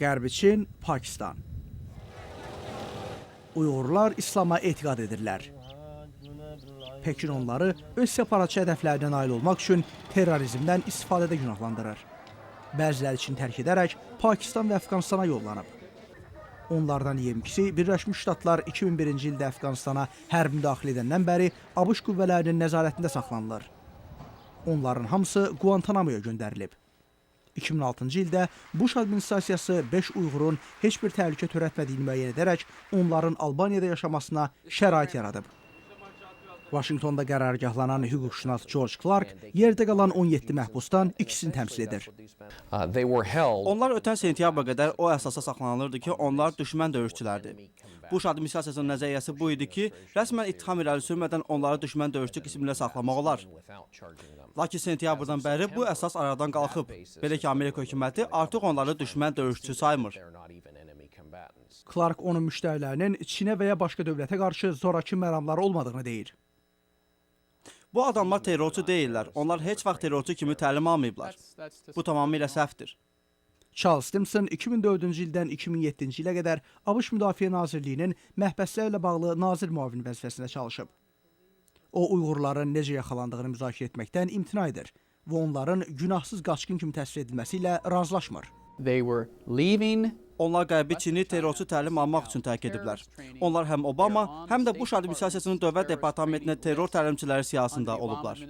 Qərbi Çin, Pakistan. Uyğurlar İslama etiqad edirlər. Pekin onları öz separatçı hədəflərinə nail olmaq üçün terrorizmdən istifadədə günahlandırır. Bəziləri Çin tərk edərək Pakistan və Əfqanistana yollanıb. Onlardan 22-si Birləşmiş Ştatlar 2001-ci ildə Əfqanistana hərbi müdaxilə edəndən bəri ABŞ qüvvələrinin nəzarətində saxlanılır. Onların hamısı Guantanamoya göndərilib. 2006-cı ildə Bush administrasiyası 5 Uyğurun heç bir təhlükə törətmədiyini müəyyən edərək onların Albaniyada yaşamasına şərait yaradıb. Vaşinqtonda qərargahlanan hüquqşünas George Clark yerdə qalan 17 məhbusdan ikisini təmsil edir. Onlar ötən sentyabra qədər o əsasa saxlanılırdı ki, onlar düşmən döyüşçülərdir. Bush administrasiyasının nəzəriyyəsi bu idi ki, rəsmən ittiham irəli sürmədən onları düşmən döyüşçü qismində saxlamaq olar. Lakin sentyabrdan bəri bu əsas aradan qalxıb. Belə ki, Amerika hökuməti artıq onları düşmən döyüşçü saymır. Clark onun müştərilərinin Çinə və ya başqa dövlətə qarşı zorakı məramları olmadığını deyir. Bu adamlar terrorçu deyirlər. Onlar heç vaxt terrorçu kimi təlim almayıblar. Bu tamamilə səhvdir. Charles Stimson 2004-cü ildən 2007-ci ilə qədər ABŞ Müdafiə Nazirliyinin məhbəslərlə bağlı nazir müavini vəzifəsində çalışıb. O, Uyğurların necə yaxalandığını müzakirə etməkdən imtina edir və onların günahsız qaçqın kimi təsvir edilməsi ilə razılaşmır. Onlar Qərbi Çini terrorçu təlim almaq üçün tərk ediblər. Onlar həm Obama, həm də Bush administrasiyasının dövlət departamentində terror təlimçiləri siyahısında olublar.